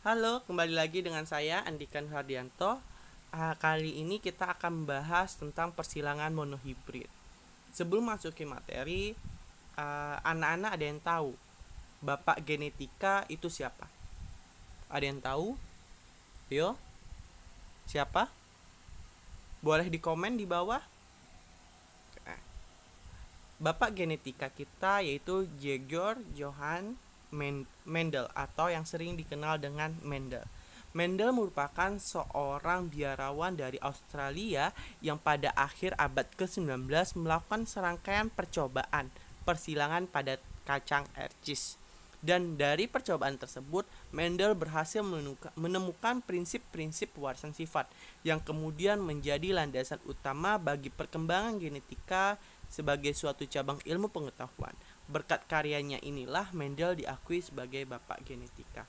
Halo, kembali lagi dengan saya Andikan Hardianto. Kali ini kita akan membahas tentang persilangan monohibrid. Sebelum masuk ke materi, anak-anak ada yang tahu Bapak genetika itu siapa? Ada yang tahu? Yo, siapa? Boleh di komen di bawah. Bapak genetika kita yaitu Gregor Johann Mendel atau yang sering dikenal dengan Mendel. Mendel merupakan seorang biarawan dari Australia yang pada akhir abad ke-19 melakukan serangkaian percobaan persilangan pada kacang ercis. Dan dari percobaan tersebut, Mendel berhasil menemukan prinsip-prinsip pewarisan sifat yang kemudian menjadi landasan utama bagi perkembangan genetika sebagai suatu cabang ilmu pengetahuan. Berkat karyanya inilah Mendel diakui sebagai bapak genetika.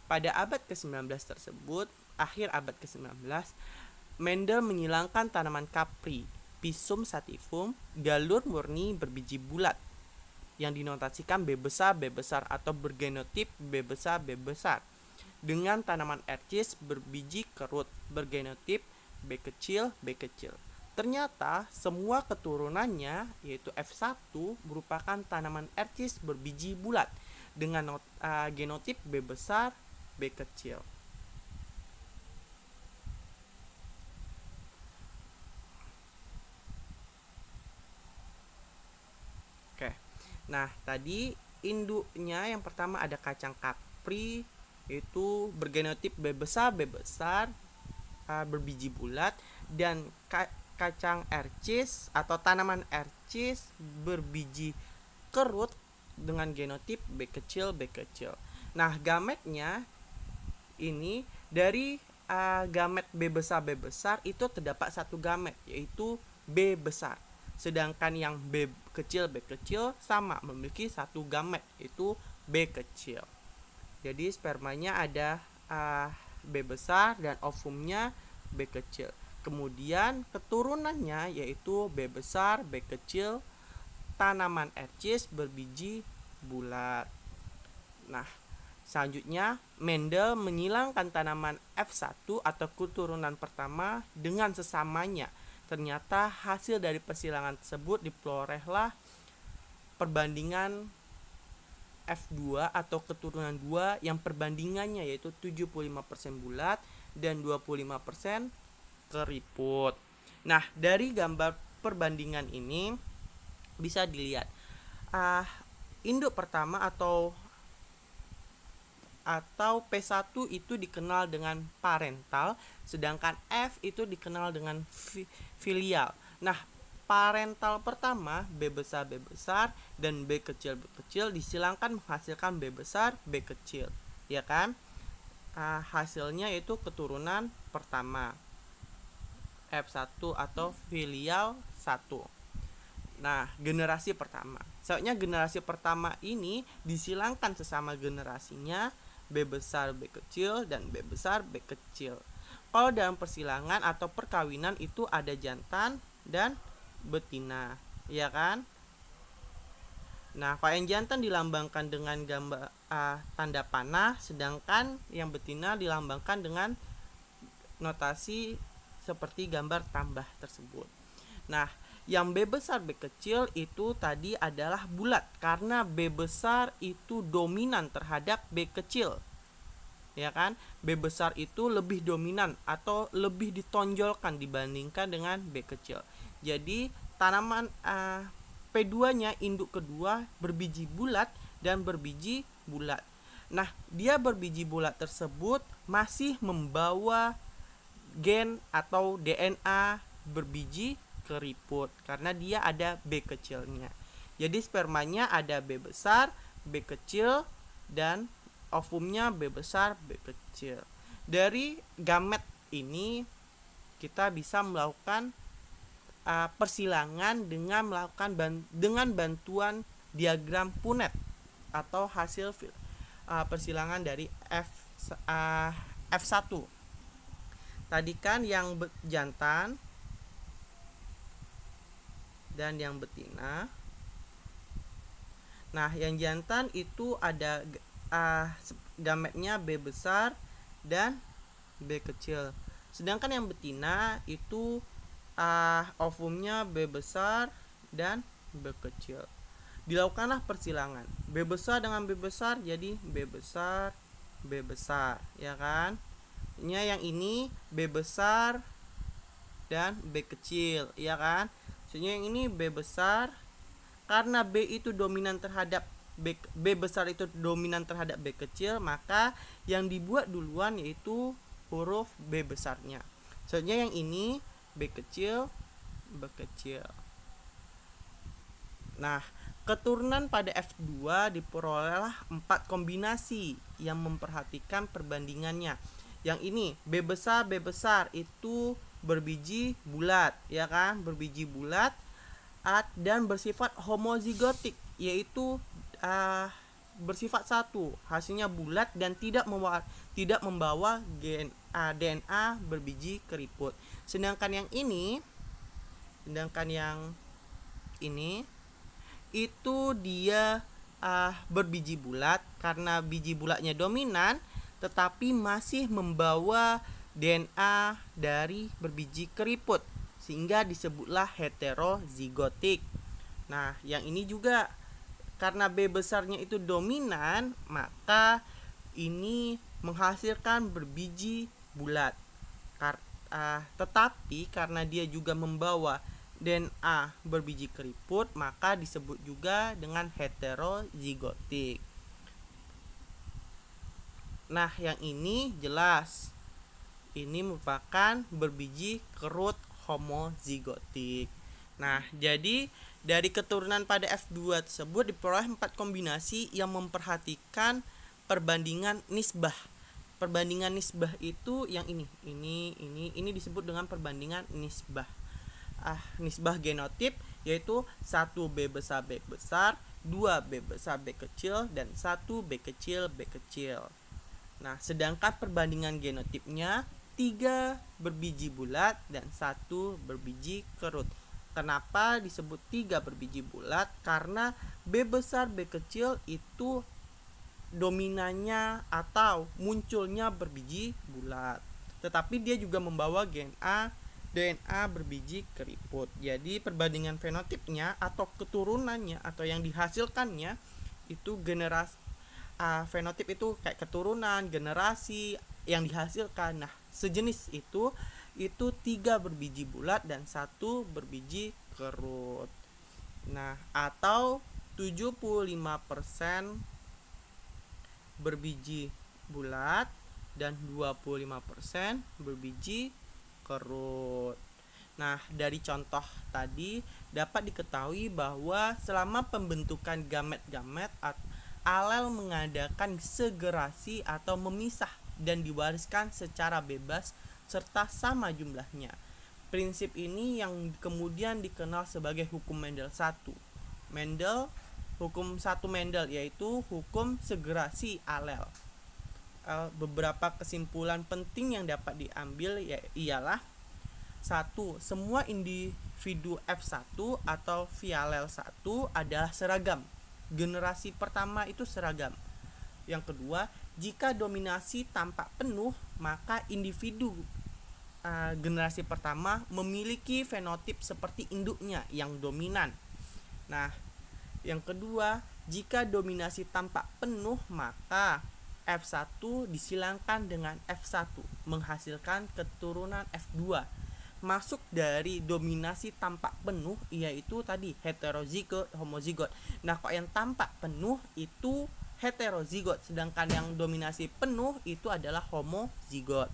Pada abad ke-19 tersebut, akhir abad ke-19, Mendel menyilangkan tanaman kapri, Pisum sativum, galur murni berbiji bulat yang dinotasikan B besar atau bergenotip B besar dengan tanaman ercis berbiji kerut bergenotip B kecil. Ternyata semua keturunannya yaitu F1 merupakan tanaman ercis berbiji bulat dengan genotip B besar B kecil. Oke. Nah, tadi induknya yang pertama ada kacang kapri yaitu bergenotip B besar berbiji bulat, dan kacang ercis atau tanaman ercis berbiji kerut dengan genotip B kecil. Nah, gametnya ini dari gamet B besar itu terdapat satu gamet yaitu B besar. Sedangkan yang B kecil sama memiliki satu gamet yaitu B kecil. Jadi spermanya ada B besar dan ovumnya B kecil. Kemudian keturunannya yaitu B besar, B kecil, tanaman ercis berbiji bulat. Nah, selanjutnya Mendel menyilangkan tanaman F1 atau keturunan pertama dengan sesamanya. Ternyata hasil dari persilangan tersebut diperolehlah perbandingan F2 atau keturunan 2 yang perbandingannya yaitu 75% bulat dan 25% keriput. Nah, dari gambar perbandingan ini bisa dilihat induk pertama atau P1 itu dikenal dengan parental, sedangkan F itu dikenal dengan filial. Nah, parental pertama B besar dan B kecil disilangkan menghasilkan B besar B kecil, ya kan? Hasilnya yaitu keturunan pertama F1 atau filial 1. Nah, generasi pertama. Soalnya generasi pertama ini disilangkan sesama generasinya B besar B kecil dan B besar B kecil. Kalau dalam persilangan atau perkawinan itu ada jantan dan betina, ya kan? Nah, kalau yang jantan dilambangkan dengan gambar tanda panah, sedangkan yang betina dilambangkan dengan notasi seperti gambar tambah tersebut. Nah, yang B besar B kecil itu tadi adalah bulat karena B besar itu dominan terhadap B kecil, ya kan? B besar itu lebih dominan atau lebih ditonjolkan dibandingkan dengan B kecil. Jadi tanaman P2-nya induk kedua berbiji bulat dan berbiji bulat. Nah, dia berbiji bulat tersebut masih membawa gen atau DNA berbiji keriput karena dia ada B kecilnya. Jadi spermanya ada B besar, B kecil, dan ovumnya B besar, B kecil. Dari gamet ini kita bisa melakukan persilangan dengan bantuan diagram Punnett atau hasil persilangan dari F1. Tadi kan yang jantan dan yang betina. Nah, yang jantan itu ada gametnya B besar dan B kecil. Sedangkan yang betina itu ovumnya B besar dan B kecil. Dilakukanlah persilangan. B besar dengan B besar jadi B besar, B besar, ya kan? Yang ini B besar dan B kecil, ya kan? Maksudnya yang ini B besar, karena B itu dominan terhadap B besar itu dominan terhadap B kecil, maka yang dibuat duluan yaitu huruf B besarnya. Maksudnya yang ini B kecil, B kecil. Nah, keturunan pada F2 diperolehlah 4 kombinasi yang memperhatikan perbandingannya. Yang ini B besar itu berbiji bulat, ya kan? Berbiji bulat dan bersifat homozigotik, yaitu bersifat satu, hasilnya bulat dan tidak membawa DNA berbiji keriput. Sedangkan yang ini itu dia berbiji bulat karena biji bulatnya dominan, tetapi masih membawa DNA dari berbiji keriput, sehingga disebutlah heterozigotik. Nah, yang ini juga karena B besarnya itu dominan, maka ini menghasilkan berbiji bulat. Tetapi karena dia juga membawa DNA berbiji keriput, maka disebut juga dengan heterozigotik. Nah, yang ini jelas ini merupakan berbiji kerut homozigotik. Nah, jadi dari keturunan pada F2 tersebut diperoleh 4 kombinasi yang memperhatikan perbandingan nisbah. Perbandingan nisbah itu yang ini disebut dengan perbandingan nisbah. Nisbah genotip yaitu 1 B besar B besar, 2 B besar B kecil, dan 1 B kecil B kecil. Nah, sedangkan perbandingan genotipnya 3 berbiji bulat dan 1 berbiji kerut. Kenapa disebut 3 berbiji bulat? Karena B besar B kecil itu dominannya atau munculnya berbiji bulat, tetapi dia juga membawa DNA berbiji keriput. Jadi perbandingan fenotipnya atau keturunannya atau yang dihasilkannya itu generasi fenotip itu kayak keturunan, generasi yang dihasilkan. Nah, sejenis itu 3 berbiji bulat dan 1 berbiji kerut. Nah, atau 75% berbiji bulat dan 25% berbiji kerut. Nah, dari contoh tadi dapat diketahui bahwa selama pembentukan gamet-gamet, alel mengadakan segerasi atau memisah dan diwariskan secara bebas serta sama jumlahnya. Prinsip ini yang kemudian dikenal sebagai hukum Mendel 1. Hukum 1 Mendel yaitu hukum segerasi alel. Beberapa kesimpulan penting yang dapat diambil ialah 1. Semua individu F1 atau vialel 1 adalah seragam. Generasi pertama itu seragam. Yang kedua, jika dominasi tampak penuh, maka individu generasi pertama memiliki fenotip seperti induknya yang dominan. Nah, yang kedua, jika dominasi tampak penuh, maka F1 disilangkan dengan F1 menghasilkan keturunan F2. Masuk dari dominasi tampak penuh yaitu tadi heterozigot, homozigot. Nah, kok yang tampak penuh itu heterozigot, sedangkan yang dominasi penuh itu adalah homozigot.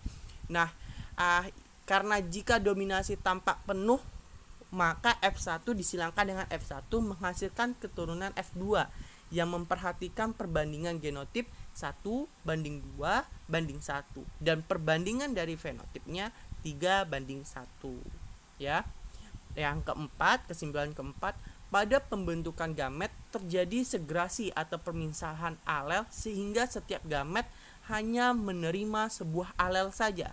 Nah, karena jika dominasi tampak penuh, maka F1 disilangkan dengan F1 menghasilkan keturunan F2 yang memperhatikan perbandingan genotip 1 banding 2 banding 1 dan perbandingan dari fenotipnya 3 banding 1. Ya. Yang keempat, kesimpulan keempat, pada pembentukan gamet terjadi segrasi atau permisahan alel sehingga setiap gamet hanya menerima sebuah alel saja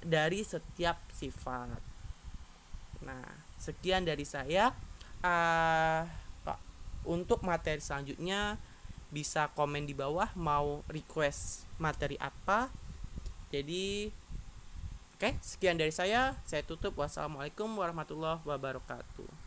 dari setiap sifat. Nah, sekian dari saya. Untuk materi selanjutnya bisa komen di bawah mau request materi apa, Jadi oke, sekian dari saya tutup. Wassalamualaikum warahmatullahi wabarakatuh.